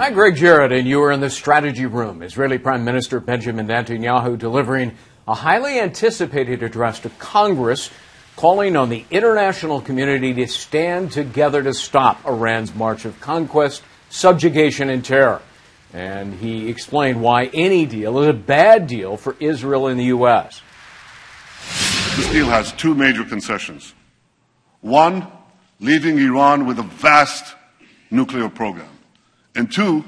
Hi, Greg Jarrett, and you are in the strategy room. Israeli Prime Minister Benjamin Netanyahu delivering a highly anticipated address to Congress, calling on the international community to stand together to stop Iran's march of conquest, subjugation, and terror. And he explained why any deal is a bad deal for Israel and the U.S. This deal has two major concessions. One, leaving Iran with a vast nuclear program. And two,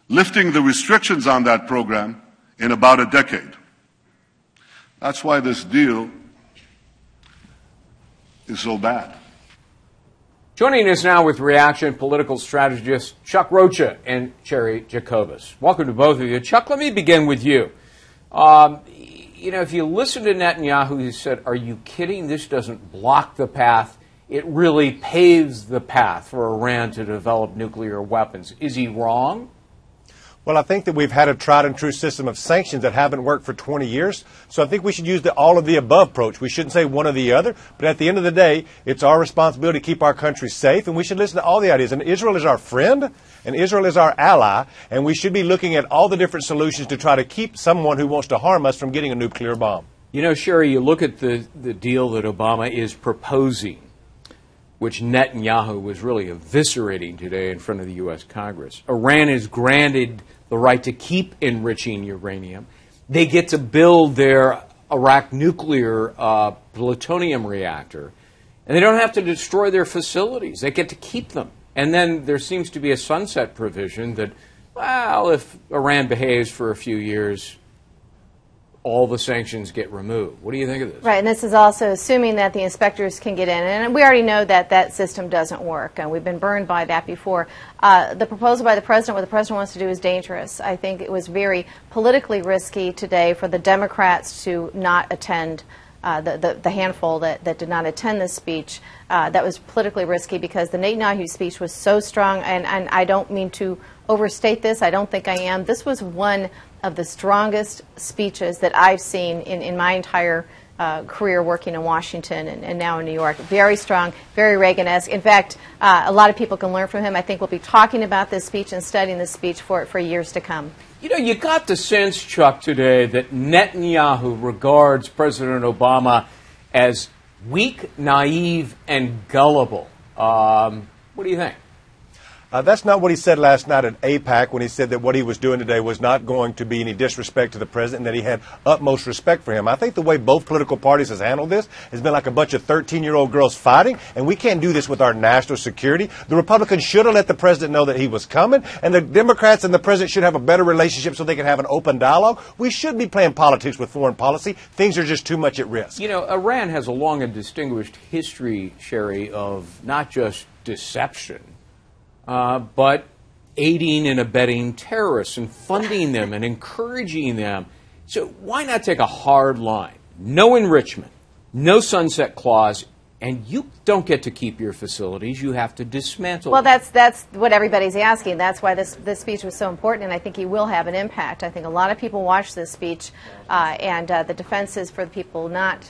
lifting the restrictions on that program in about a decade. That's why this deal is so bad. Joining us now with reaction, political strategist Chuck Rocha and Cheri Jacobus. Welcome to both of you. Chuck, let me begin with you. If you listen to Netanyahu, he said, are you kidding? This doesn't block the path. It really paves the path for Iran to develop nuclear weapons. Is he wrong? Well, I think that we've had a tried-and-true system of sanctions that haven't worked for 20 years. So I think we should use the all-of-the-above approach. We shouldn't say one or the other. But at the end of the day, it's our responsibility to keep our country safe, and we should listen to all the ideas. And Israel is our friend, and Israel is our ally, and we should be looking at all the different solutions to try to keep someone who wants to harm us from getting a nuclear bomb. You know, Cheri, you look at the deal that Obama is proposing, which Netanyahu was really eviscerating today in front of the U.S. Congress. Iran is granted the right to keep enriching uranium. They get to build their Iraq nuclear plutonium reactor, and they don't have to destroy their facilities. They get to keep them. And then there seems to be a sunset provision that, well, if Iran behaves for a few years, all the sanctions get removed. What do you think of this? Right, and this is also assuming that the inspectors can get in. And we already know that that system doesn't work, and we've been burned by that before. The proposal by the president, what the president wants to do is dangerous. I think it was very politically risky today for the Democrats to not attend, the handful that did not attend this speech. That was politically risky because the Netanyahu speech was so strong, and I don't mean to overstate this. I don't think I am. This was one of the strongest speeches that I've seen in my entire career working in Washington and now in New York. Very strong, very Reagan-esque. In fact, a lot of people can learn from him. I think we'll be talking about this speech and studying this speech for years to come. You know, you got the sense, Chuck, today that Netanyahu regards President Obama as weak, naive, and gullible. What do you think? That's not what he said last night at AIPAC when he said that what he was doing today was not going to be any disrespect to the president and that he had utmost respect for him. I think the way both political parties has handled this has been like a bunch of 13-year-old girls fighting, and we can't do this with our national security. The Republicans should have let the president know that he was coming, and the Democrats and the president should have a better relationship so they can have an open dialogue. We should be playing politics with foreign policy. Things are just too much at risk. You know, Iran has a long and distinguished history, Cheri, of not just deception, but aiding and abetting terrorists and funding them and encouraging them. So why not take a hard line? No enrichment, no sunset clause, and you don't get to keep your facilities. You have to dismantle them. Well, that's what everybody's asking. That's why this speech was so important, and I think he will have an impact. I think a lot of people watch this speech, and the defenses for the people not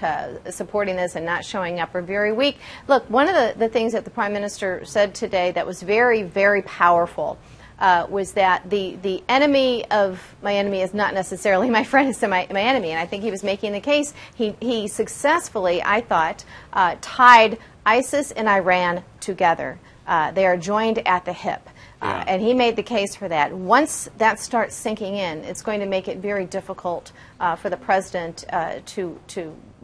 supporting this and not showing up are very weak. Look, one of the things that the Prime Minister said today that was very, very powerful was that the enemy of my enemy is not necessarily my friend, is my enemy. And I think he was making the case. He successfully, I thought, tied ISIS and Iran together. They are joined at the hip. And he made the case for that. Once that starts sinking in, it's going to make it very difficult for the president to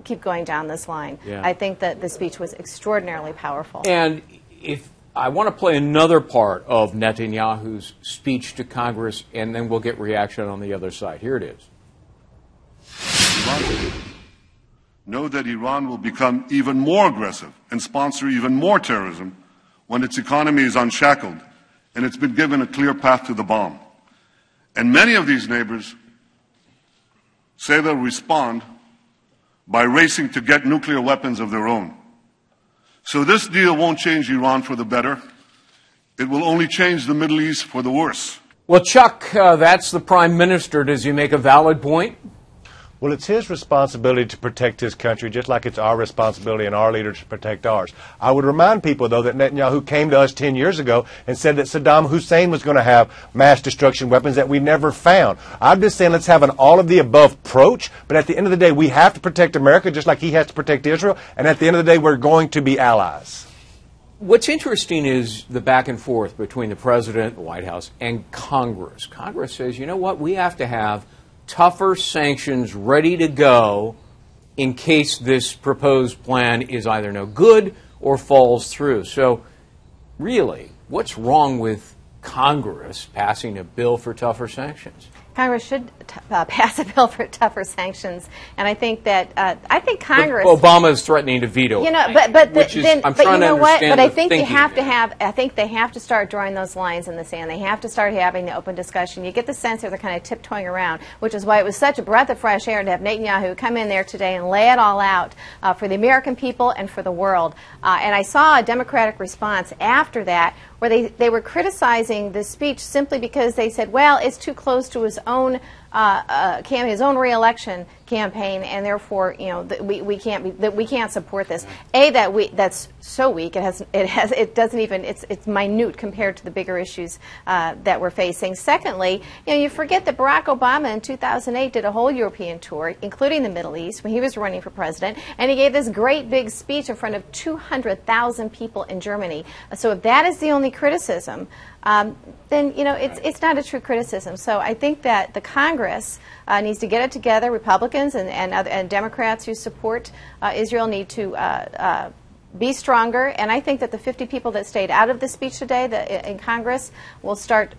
keep going down this line. Yeah. I think that the speech was extraordinarily powerful. And if I want to play another part of Netanyahu's speech to Congress, and then we'll get reaction on the other side. Here it is. Know that Iran will become even more aggressive and sponsor even more terrorism when its economy is unshackled and it's been given a clear path to the bomb. And many of these neighbors say they'll respond by racing to get nuclear weapons of their own. So this deal won't change Iran for the better. It will only change the Middle East for the worse. Well, Chuck, that's the Prime Minister. Does he make a valid point? Well, it's his responsibility to protect his country, just like it's our responsibility and our leaders to protect ours. I would remind people, though, that Netanyahu came to us 10 years ago and said that Saddam Hussein was going to have mass destruction weapons that we never found. I'm just saying let's have an all-of-the-above approach, but at the end of the day, we have to protect America just like he has to protect Israel, and at the end of the day, we're going to be allies. What's interesting is the back and forth between the President, the White House, and Congress. Congress says, you know what, we have to have tougher sanctions ready to go in case this proposed plan is either no good or falls through. So, really, what's wrong with Congress passing a bill for tougher sanctions? Congress should pass a bill for tougher sanctions, and I think that Congress. But Obama is threatening to veto. You know, I'm but trying you know to what? understand But I think the you have to thinking have. I think they have to start drawing those lines in the sand. They have to start having the open discussion. You get the sense that they're kind of tiptoeing around, which is why it was such a breath of fresh air to have Netanyahu come in there today and lay it all out for the American people and for the world. And I saw a Democratic response after that, where they were criticizing the speech simply because they said, well, it's too close to his own his own re-election campaign, and therefore, you know, we can't support this. That's so weak. It's minute compared to the bigger issues that we're facing. Secondly, you know, you forget that Barack Obama in 2008 did a whole European tour, including the Middle East, when he was running for president, and he gave this great big speech in front of 200,000 people in Germany. So if that is the only criticism, then, you know, it's not a true criticism. So I think that the Congress needs to get it together. Republicans and Democrats who support Israel need to be stronger. And I think that the 50 people that stayed out of the speech today in Congress will start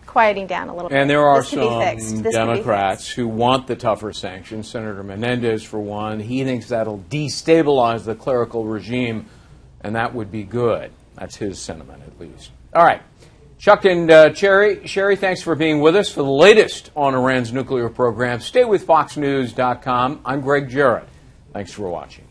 quieting down a little bit. And there are some Democrats who want the tougher sanctions. Senator Menendez, for one, he thinks that'll destabilize the clerical regime, and that would be good. That's his sentiment, at least. All right. Chuck and Cheri, thanks for being with us for the latest on Iran's nuclear program. Stay with FoxNews.com. I'm Greg Jarrett. Thanks for watching.